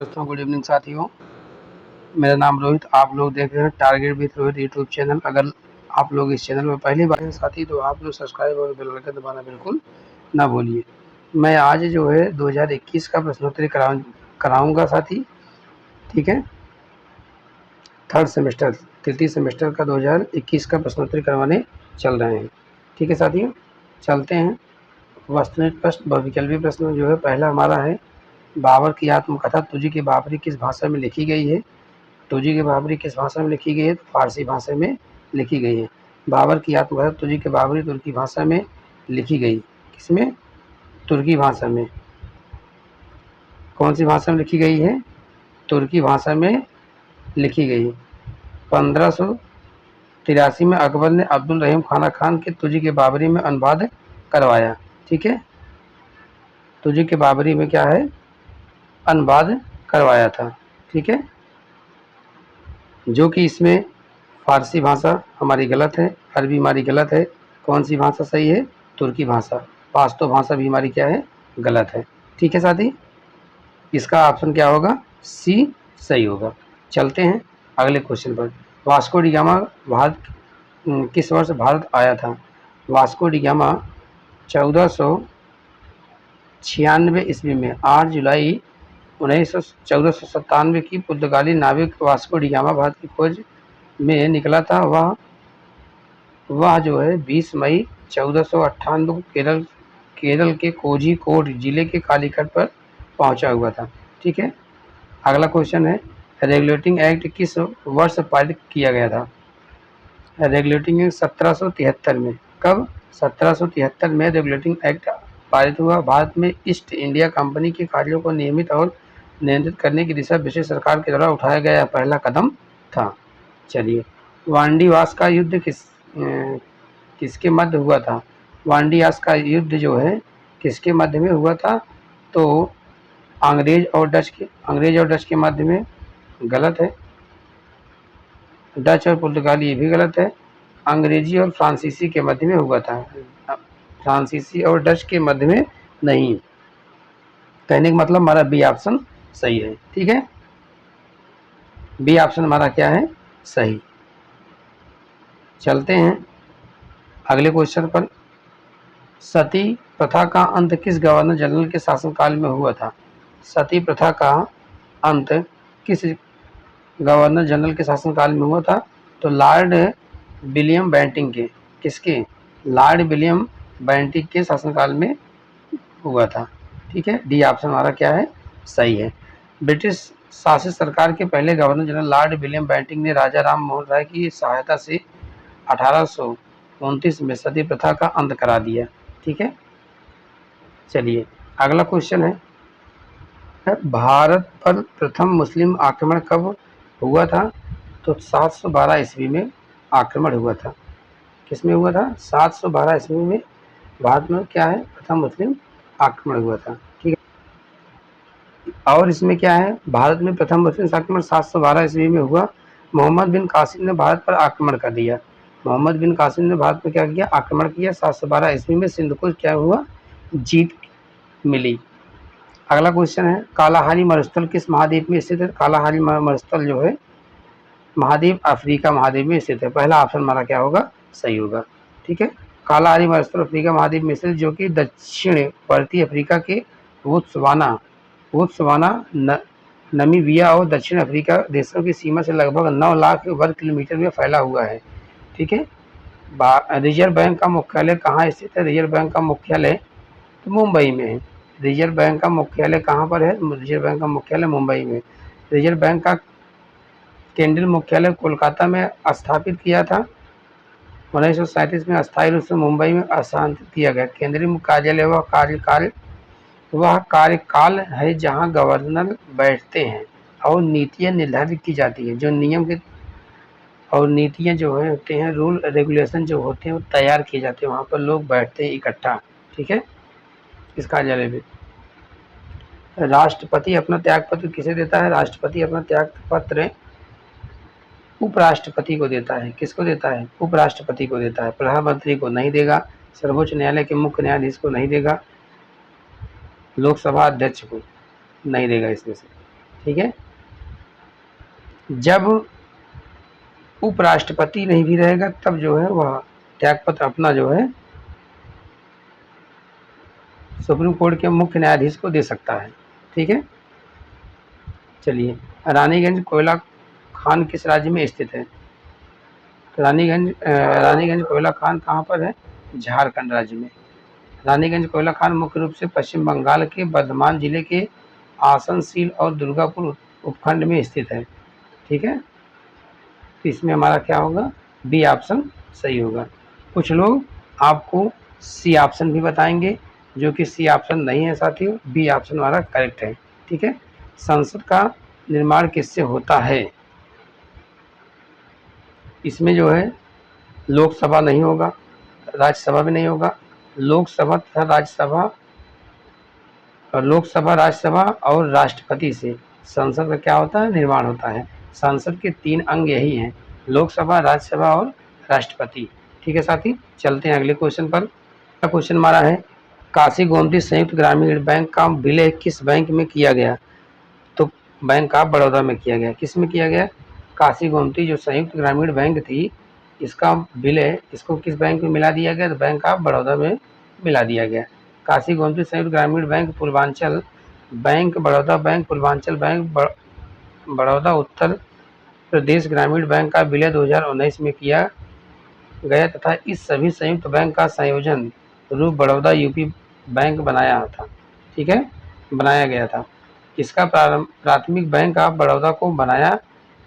दोस्तों good evening साथियों, मेरा नाम रोहित। आप लोग देख रहे हैं target with Rohit YouTube channel. अगर आप लोग इस चैनल में पहली बार हैं साथी तो आप लोग सब्सक्राइब और बेल आइकन दबाना बिल्कुल ना भूलिए। मैं आज जो है 2021 का प्रश्नोत्तरी कराऊंगा साथी, ठीक है। थर्ड सेमेस्टर तृतीय सेमेस्टर का 2021 का प्रश्नोत्तरी करवाने चल रहे हैं, ठीक है साथियों। चलते हैं। वास्तविक प्रश्न व विकल्पी प्रश्न जो है पहला हमारा है, बाबर की आत्मकथा तुझी की बाबरी किस भाषा में लिखी गई है। तुझी की बाबरी किस भाषा में लिखी गई है? फारसी भाषा में लिखी गई है। बाबर की आत्मकथा तुझी की बाबरी तुर्की भाषा में लिखी गई। किसमें? तुर्की भाषा में। कौन सी भाषा में लिखी गई है? तुर्की भाषा में लिखी गई। 1583 में अकबर ने अब्दुल रहीम खान के तुझी के बाबरी में अनुवाद करवाया, ठीक है। तुझी के बाबरी में क्या है? अनुवाद करवाया था, ठीक है। जो कि इसमें फारसी भाषा हमारी गलत है, अरबी हमारी गलत है। कौन सी भाषा सही है? तुर्की भाषा। पाश्तो भाषा भी हमारी क्या है? गलत है, ठीक है साथी। इसका ऑप्शन क्या होगा? सी सही होगा। चलते हैं अगले क्वेश्चन पर। वास्को डी गामा भारत किस वर्ष भारत आया था? वास्को डी गामा 1496 ईस्वी में 8 जुलाई 1497 की पुर्तगाली नाविक वास्को डी गामा भारत की खोज में निकला था। वह जो है 20 मई 1498 को केरल के कोझिकोड जिले के कालीकट पर पहुंचा हुआ था, ठीक है। अगला क्वेश्चन है, रेगुलेटिंग एक्ट किस वर्ष पारित किया गया था? रेगुलेटिंग एक्ट 1773 में। कब? 1773 में रेगुलेटिंग एक्ट पारित हुआ। भारत में ईस्ट इंडिया कंपनी के कार्यों को नियमित और नियंत्रित करने की दिशा ब्रिटिश सरकार के द्वारा उठाया गया पहला कदम था। चलिए, वांडीवास का युद्ध किसके मध्य हुआ था? वांडीवास का युद्ध जो है किसके मध्य में हुआ था? तो अंग्रेज और डच के मध्य में। गलत है। डच और पुर्तगाली ये भी गलत है। अंग्रेजी और फ्रांसीसी के मध्य में हुआ था। फ्रांसीसी और डच के मध्य में नहीं। कहने का मतलब हमारा बी ऑप्शन सही है, ठीक है। बी ऑप्शन हमारा क्या है? सही। चलते हैं अगले क्वेश्चन पर। सती प्रथा का अंत किस गवर्नर जनरल के शासनकाल में हुआ था? सती प्रथा का अंत किस गवर्नर जनरल के शासनकाल में हुआ था? तो लॉर्ड विलियम बेंटिंक के। किसके? लॉर्ड विलियम बेंटिंक के शासनकाल में हुआ था, ठीक है। डी ऑप्शन हमारा क्या है? सही है। ब्रिटिश शासित सरकार के पहले governor general Lord William Bentinck ने राजा राम मोहन राय की सहायता से 1829 में सती प्रथा का अंत करा दिया, ठीक है। चलिए अगला क्वेश्चन है, भारत पर प्रथम मुस्लिम आक्रमण कब हुआ था? तो 712 ईस्वी में आक्रमण हुआ था। किसमें हुआ था? 712 ईस्वी में भारत में क्या है? प्रथम मुस्लिम आक्रमण हुआ था, ठीक है। और इसमें क्या है? भारत में प्रथम मुस्लिम आक्रमण 712 ईस्वी में हुआ। मोहम्मद बिन कासिम ने भारत पर आक्रमण कर दिया। मोहम्मद बिन कासिम ने भारत पर क्या किया? आक्रमण किया। 712 ईस्वी में सिंध को क्या हुआ? जीत मिली। अगला क्वेश्चन है, कालाहारी मरुस्थल किस महाद्वीप में स्थित है? कालाहारी मरुस्थल जो है महाद्वीप अफ्रीका महाद्वीप में स्थित है। पहला ऑप्शन हमारा क्या होगा? सही होगा, ठीक है। कालाहारी मरुस्थल अफ्रीका महाद्वीप में स्थित जो कि दक्षिण-पूर्वी अफ्रीका के बोत्सवाना, नामीबिया और दक्षिण अफ्रीका देशों की सीमा से लगभग 9 लाख वर्ग किलोमीटर में फैला हुआ है, ठीक है। रिजर्व बैंक का मुख्यालय कहाँ स्थित है? रिजर्व बैंक का मुख्यालय तो मुंबई में है। रिजर्व बैंक का मुख्यालय कहाँ पर है? रिजर्व बैंक का मुख्यालय मुंबई में। रिजर्व बैंक का केंद्रीय मुख्यालय कोलकाता में स्थापित किया था। 1937 में अस्थायी रूप से मुंबई में स्थानांतरित किया गया। केंद्रीय कार्यालय वह कार्यकाल है जहां गवर्नर बैठते हैं और नीतियां निर्धारित की जाती हैं। जो नियम के और नीतियां जो है होते हैं, रूल रेगुलेशन जो होते हैं वो तैयार किए जाते हैं। वहाँ पर लोग बैठते हैं इकट्ठा, ठीक है, इस कार्यालय में। राष्ट्रपति अपना त्यागपत्र किसे देता है? राष्ट्रपति अपना त्यागपत्र उपराष्ट्रपति को देता है। किसको देता है? उपराष्ट्रपति को देता है। प्रधानमंत्री को नहीं देगा, सर्वोच्च न्यायालय के मुख्य न्यायाधीश को नहीं देगा, लोकसभा अध्यक्ष को नहीं देगा इसमें से, ठीक है। जब उपराष्ट्रपति नहीं भी रहेगा तब जो है वह त्यागपत्र अपना जो है सुप्रीम कोर्ट के मुख्य न्यायाधीश को दे सकता है। ठीक है। चलिए, रानीगंज कोयला खान किस राज्य में स्थित है? रानीगंज कोयला खान कहाँ पर है? झारखंड राज्य में। रानीगंज कोयला खान मुख्य रूप से पश्चिम बंगाल के बर्धमान जिले के आसनसील और दुर्गापुर उपखंड में स्थित है। ठीक है। तो इसमें हमारा क्या होगा? बी ऑप्शन सही होगा। कुछ लोग आपको सी ऑप्शन भी बताएंगे, जो कि सी ऑप्शन नहीं है साथियों, बी ऑप्शन हमारा करेक्ट है। ठीक है। संसद का निर्माण किससे होता है? इसमें जो है लोकसभा नहीं होगा, राज्यसभा भी नहीं होगा। लोकसभा तथा राज्यसभा और राष्ट्रपति से संसद का क्या होता है? निर्माण होता है। संसद के 3 अंग यही हैं, लोकसभा, राज्यसभा और राष्ट्रपति। ठीक है साथी, चलते हैं अगले क्वेश्चन पर। अगला क्वेश्चन हमारा है, काशी गोमती संयुक्त ग्रामीण बैंक का विलय किस बैंक में किया गया? तो बैंक ऑफ बड़ौदा में किया गया। किस में किया गया? काशी गोमती जो संयुक्त ग्रामीण बैंक थी, इसका विलय इसको किस बैंक में मिला दिया गया? तो बैंक ऑफ बड़ौदा में मिला दिया गया। Kashi Gomti Samyut Gramin Bank Purvanchal Bank, Baroda Bank, Purvanchal Bank, Baroda Uttar Pradesh Gramin Bank का विलय 2019 में किया गया तथा इस सभी संयुक्त बैंक का संयोजन रूप बड़ौदा यूपी बैंक बनाया था। ठीक है, बनाया गया था। इसका प्राथमिक बैंक ऑफ बड़ौदा को बनाया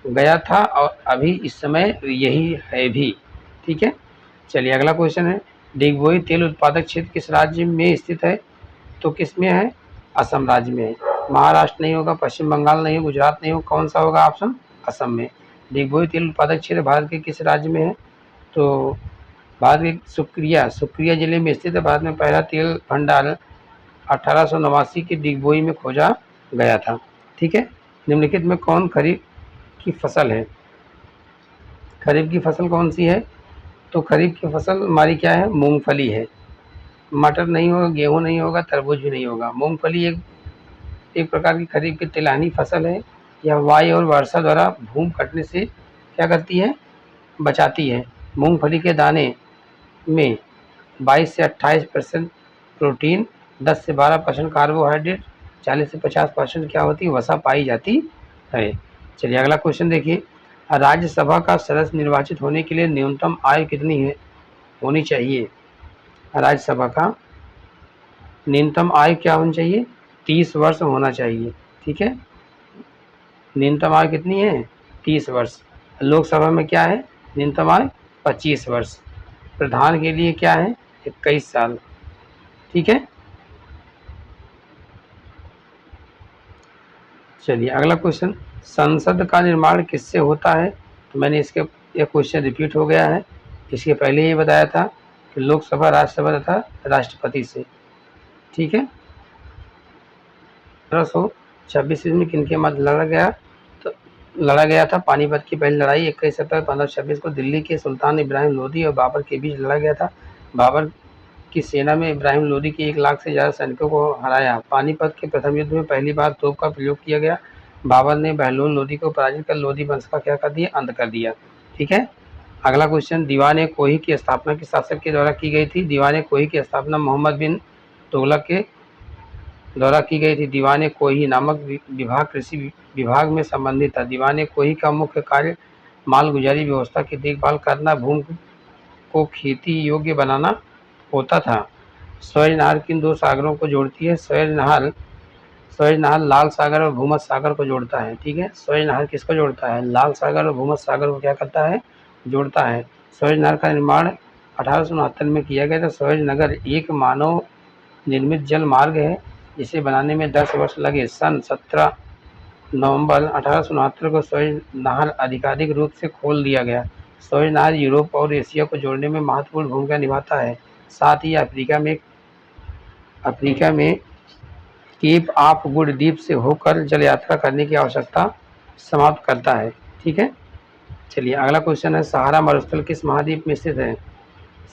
गया था और अभी इस समय यही है भी। ठीक है। चलिए, अगला क्वेश्चन है, डिगबोई तेल उत्पादक क्षेत्र किस राज्य में स्थित है? तो किस में है? असम राज्य में है। महाराष्ट्र नहीं होगा, पश्चिम बंगाल नहीं, गुजरात नहीं होगा, कौन सा होगा ऑप्शन? असम में। डिगबोई तेल उत्पादक क्षेत्र भारत के किस राज्य में है? तो भारत के सुक्रिया जिले में स्थित है। भारत में पहला तेल भंडार 1889 की डिगबोई में खोजा गया था। ठीक है। निम्नलिखित में कौन खरीफ की फसल है? खरीफ की फसल कौन सी है? तो खरीफ की फसल हमारी क्या है? मूंगफली है। मटर नहीं होगा, गेहूं नहीं होगा, तरबूज भी नहीं होगा। मूंगफली एक प्रकार की खरीफ की तिलहनी फसल है। यह वायु और वर्षा द्वारा भूमि कटने से क्या करती है? बचाती है। मूंगफली के दाने में 22 से 28% प्रोटीन, 10 से 12% कार्बोहाइड्रेट, 40 से 50% क्या होती है? वसा पाई जाती है। चलिए, अगला क्वेश्चन देखिए, राज्यसभा का सदस्य निर्वाचित होने के लिए न्यूनतम आयु कितनी है होनी चाहिए? राज्यसभा का न्यूनतम आयु क्या होनी चाहिए? 30 वर्ष होना चाहिए। ठीक है। न्यूनतम आयु कितनी है? 30 वर्ष। लोकसभा में क्या है? न्यूनतम आयु 25 वर्ष। प्रधान के लिए क्या है? 21 साल। ठीक है। चलिए, अगला क्वेश्चन, संसद का निर्माण किससे होता है? तो मैंने यह क्वेश्चन रिपीट हो गया है। इसके पहले ये बताया था कि लोकसभा, राज्यसभा तथा राष्ट्रपति से। ठीक है। 1526 में किनके मध्य लड़ा गया था? पानीपत की पहली लड़ाई 21 अप्रैल 1526 को दिल्ली के सुल्तान इब्राहिम लोदी और बाबर के बीच लड़ा गया था। बाबर की सेना में इब्राहिम लोदी के 1 लाख से ज़्यादा सैनिकों को हराया। पानीपत के प्रथम युद्ध में पहली बार तोप का प्रयोग किया गया। बाबर ने बहलोल लोदी को पराजित कर लोदी वंश का क्या कर दिया? अंत कर दिया। ठीक है। अगला क्वेश्चन, दीवान कोही की स्थापना किस शासक के द्वारा की गई थी? दीवान कोही की स्थापना मोहम्मद बिन तुगलक के द्वारा की गई थी। दीवान कोही नामक विभाग कृषि विभाग में संबंधित था। दीवान कोही का मुख्य कार्य मालगुजारी व्यवस्था की देखभाल करना, भूमि को खेती योग्य बनाना होता था। स्वयं नहर किन 2 सागरों को जोड़ती है? स्वयं नहर लाल सागर और भूमध्य सागर को जोड़ता है। ठीक है। स्वयं नहर किसको जोड़ता है? लाल सागर और भूमध्य सागर को क्या करता है? जोड़ता है। स्वयं नहर का निर्माण 1869 में किया गया था। स्वयं नगर एक मानव निर्मित जल मार्ग है जिसे बनाने में 10 वर्ष लगे। सन 17 नवंबर 1869 को स्वयं नहर आधिकारिक रूप से खोल दिया गया। स्वयं नहर यूरोप और एशिया को जोड़ने में महत्वपूर्ण भूमिका निभाता है। साथ ही अफ्रीका में केप ऑफ गुड द्वीप से होकर जल यात्रा करने की आवश्यकता समाप्त करता है। ठीक है। चलिए, अगला क्वेश्चन है, सहारा मरुस्थल किस महाद्वीप में स्थित है?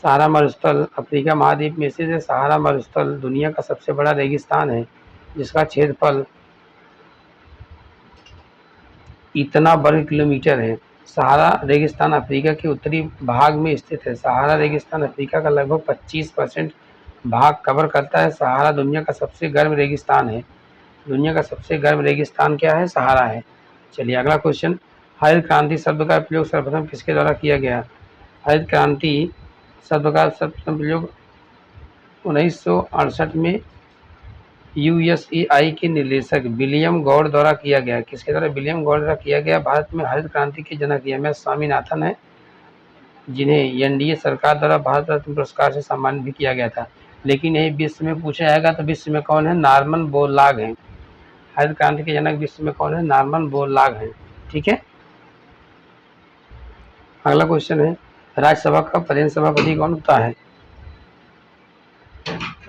सहारा मरुस्थल अफ्रीका महाद्वीप में स्थित है। सहारा मरुस्थल दुनिया का सबसे बड़ा रेगिस्तान है जिसका क्षेत्रफल इतना वर्ग किलोमीटर है। सहारा रेगिस्तान अफ्रीका के उत्तरी भाग में स्थित है। सहारा रेगिस्तान अफ्रीका का लगभग 25% भाग कवर करता है। सहारा दुनिया का सबसे गर्म रेगिस्तान है। दुनिया का सबसे गर्म रेगिस्तान क्या है? सहारा है। चलिए अगला क्वेश्चन, हरित क्रांति शब्द का प्रयोग सर्वप्रथम किसके द्वारा किया गया? हरित क्रांति शब्द का सर्वप्रथम प्रयोग 1968 में यूएसएआई के निर्देशक विलियम गॉड द्वारा किया गया। किसके द्वारा? विलियम गॉड द्वारा किया गया। भारत में हरित क्रांति के जनक एम एस स्वामीनाथन है, जिन्हें एनडीए सरकार द्वारा भारत रत्न पुरस्कार से सम्मानित भी किया गया था। लेकिन यही विश्व में पूछा जाएगा तो विश्व में कौन है? नॉर्मन बोरलॉग हैं। हरित क्रांति के जनक विश्व में कौन है? नॉर्मन बोरलॉग हैं। ठीक है। अगला क्वेश्चन है, राज्यसभा का प्रधान सभापति कौन होता है?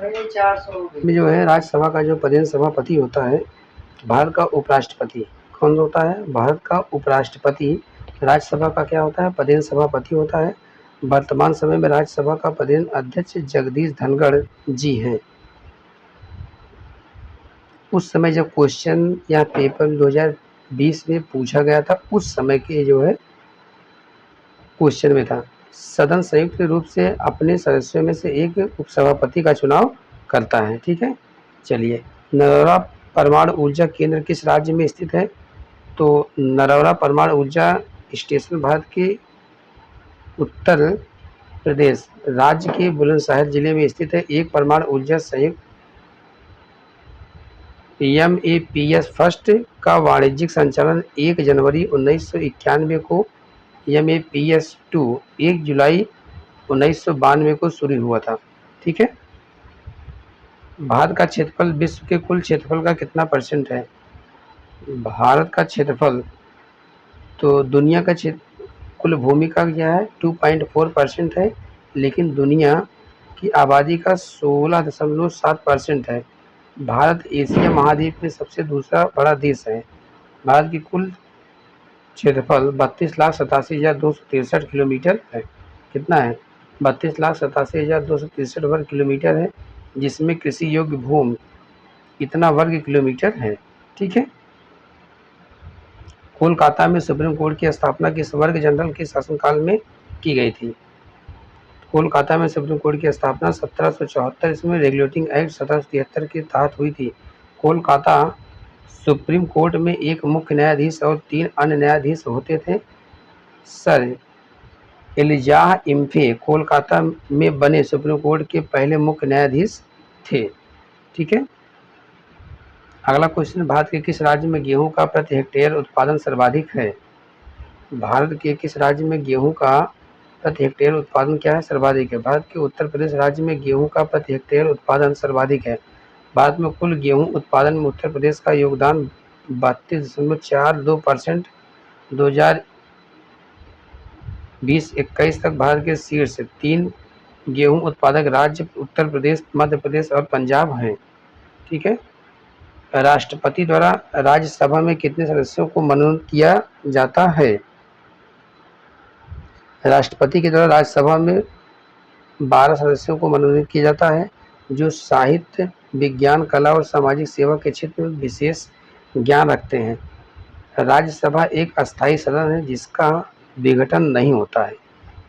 में जो है राज्यसभा का जो प्रधान सभापति होता है भारत का उपराष्ट्रपति। कौन होता है? भारत का उपराष्ट्रपति। राज्यसभा का क्या होता है? प्रधान सभापति होता है। वर्तमान समय में राज्यसभा का प्रधान अध्यक्ष जगदीश धनखड़ जी हैं। उस समय जब क्वेश्चन या पेपर 2020 में पूछा गया था, उस समय के जो है क्वेश्चन में था। सदन संयुक्त रूप से अपने सदस्यों में से एक उपसभापति का चुनाव करता है। ठीक है। चलिए, नरौरा परमाणु ऊर्जा केंद्र किस राज्य में स्थित है? तो नरौरा परमाणु ऊर्जा स्टेशन भारत के उत्तर प्रदेश राज्य के बुलंदशहर जिले में स्थित है। एक परमाणु ऊर्जा संयुक्त MAPS फर्स्ट का वाणिज्यिक संचालन 1 जनवरी 1991 को, MAPS 2 1 जुलाई 1992 को शुरू हुआ था। ठीक है। भारत का क्षेत्रफल विश्व के कुल क्षेत्रफल का कितना % है? भारत का क्षेत्रफल तो दुनिया का कुल भूमि का क्या है? 2.4% है, लेकिन दुनिया की आबादी का 16.7% है। भारत एशिया महाद्वीप में सबसे दूसरा बड़ा देश है। भारत की कुल क्षेत्रफल 32,87,263 किलोमीटर है। कितना है? 32,87,263 वर्ग किलोमीटर है, जिसमें कृषि योग्य भूमि इतना वर्ग किलोमीटर है। ठीक है। कोलकाता में सुप्रीम कोर्ट की स्थापना किस वर्ग जनरल के शासनकाल में की गई थी? कोलकाता में सुप्रीम कोर्ट की स्थापना 1774 ईस्वी रेगुलेटिंग एक्ट 1773 के तहत हुई थी। कोलकाता सुप्रीम कोर्ट में एक मुख्य न्यायाधीश और 3 अन्य न्यायाधीश होते थे। सर एलिजाह इम्फे कोलकाता में बने सुप्रीम कोर्ट के पहले मुख्य न्यायाधीश थे। ठीक है। अगला क्वेश्चन, भारत के किस राज्य में गेहूं का प्रति हेक्टेयर उत्पादन सर्वाधिक है? भारत के किस राज्य में गेहूं का प्रति हेक्टेयर उत्पादन क्या है? सर्वाधिक है। भारत के उत्तर प्रदेश राज्य में गेहूं का प्रति हेक्टेयर उत्पादन सर्वाधिक है। भारत में कुल गेहूं उत्पादन में उत्तर प्रदेश का योगदान 32.42%। 2020-21 तक भारत के शीर्ष 3 गेहूं उत्पादक राज्य उत्तर प्रदेश, मध्य प्रदेश और पंजाब हैं। ठीक है। राष्ट्रपति द्वारा राज्यसभा में कितने सदस्यों को मनोनीत किया जाता है? राष्ट्रपति के द्वारा राज्यसभा में 12 सदस्यों को मनोनीत किया जाता है, जो साहित्य, विज्ञान, कला और सामाजिक सेवा के क्षेत्र में विशेष ज्ञान रखते हैं। राज्यसभा एक अस्थायी सदन है जिसका विघटन नहीं होता है।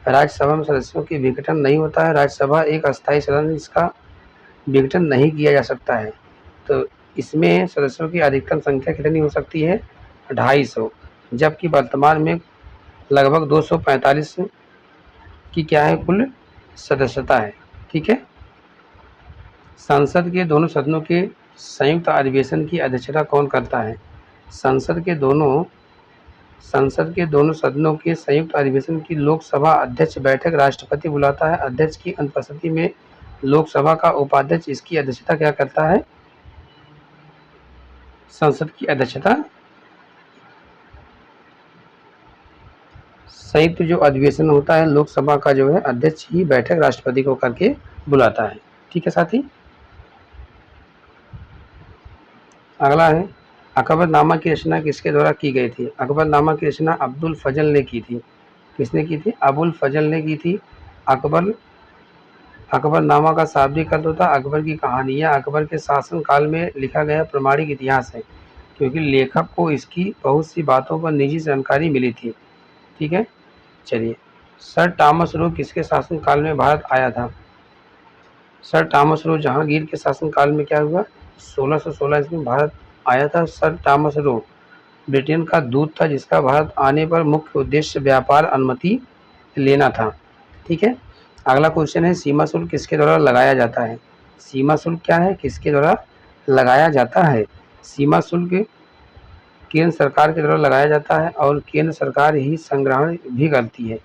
राज्यसभा में सदस्यों की विघटन नहीं होता है। राज्यसभा एक अस्थायी सदन है जिसका विघटन नहीं किया जा सकता है। तो इसमें सदस्यों की अधिकतम संख्या कितनी हो सकती है? 250, जबकि वर्तमान में लगभग 245 की क्या है? कुल सदस्यता है। ठीक है। संसद के दोनों सदनों के संयुक्त अधिवेशन की अध्यक्षता कौन करता है? संसद के दोनों सदनों के संयुक्त अधिवेशन की लोकसभा अध्यक्ष बैठक राष्ट्रपति बुलाता है। अध्यक्ष की अनुपस्थिति में लोकसभा का उपाध्यक्ष इसकी अध्यक्षता क्या करता है? संसद की अध्यक्षता संयुक्त जो अधिवेशन होता है लोकसभा का जो है अध्यक्ष ही बैठक राष्ट्रपति को करके बुलाता है। ठीक है साथी। अगला है, अकबरनामा की रचना किसके द्वारा की गई थी? अकबरनामा की रचना अब्दुल फजल ने की थी। किसने की थी? अबुल फजल ने की थी। अकबरनामा का शाब्दिक अर्थ होता है अकबर की कहानियाँ। अकबर के शासन काल में लिखा गया प्रामाणिक इतिहास है। क्योंकि लेखक को इसकी बहुत सी बातों पर निजी जानकारी मिली थी। ठीक है, चलिए। सर थॉमस रो किसके शासनकाल में भारत आया था? सर थॉमस रो जहांगीर के शासनकाल में क्या हुआ? 1616 ईस्वी में भारत आया था सर थॉमस रो। ब्रिटेन का दूत था जिसका भारत आने पर मुख्य उद्देश्य व्यापार अनुमति लेना था। ठीक है, अगला क्वेश्चन है सीमा शुल्क किसके द्वारा लगाया जाता है? सीमा शुल्क क्या है, किसके द्वारा लगाया जाता है? सीमा शुल्क केंद्र सरकार के द्वारा लगाया जाता है और केंद्र सरकार ही संग्रहण भी करती है।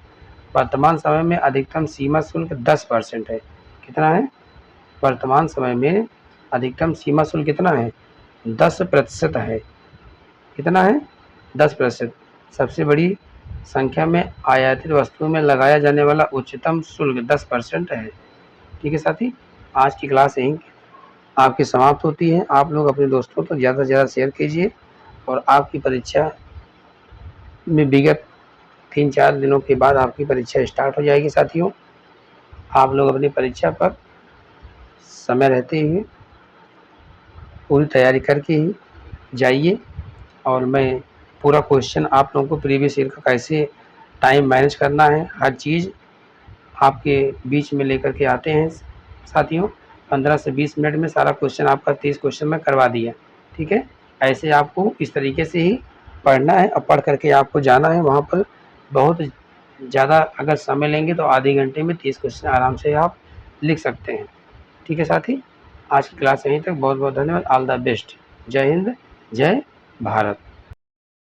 वर्तमान समय में अधिकतम सीमा शुल्क 10% है। कितना है? वर्तमान समय में अधिकतम सीमा शुल्क कितना है? 10% है। कितना है? 10%। सबसे बड़ी संख्या में आयातित वस्तुओं में लगाया जाने वाला उच्चतम शुल्क 10% है। ठीक है साथी, आज की क्लास यहीं आपकी समाप्त होती है। आप लोग अपने दोस्तों तक ज़्यादा से ज़्यादा शेयर कीजिए और आपकी परीक्षा में विगत 3-4 दिनों के बाद आपकी परीक्षा स्टार्ट हो जाएगी साथियों। आप लोग अपनी परीक्षा पर समय रहते ही पूरी तैयारी करके ही जाइए और मैं पूरा क्वेश्चन आप लोगों को प्रीवियस ईयर का कैसे टाइम मैनेज करना है, हर चीज़ आपके बीच में लेकर के आते हैं साथियों। 15 से 20 मिनट में सारा क्वेश्चन आपका 30 क्वेश्चन में करवा दिया। ठीक है, ऐसे आपको इस तरीके से ही पढ़ना है और पढ़ करके आपको जाना है वहाँ पर। बहुत ज़्यादा अगर समय लेंगे तो आधे घंटे में 30 क्वेश्चन आराम से आप लिख सकते हैं। ठीक है साथी, आज की क्लास यहीं तक। बहुत बहुत धन्यवाद। All the best. जय हिंद, जय भारत।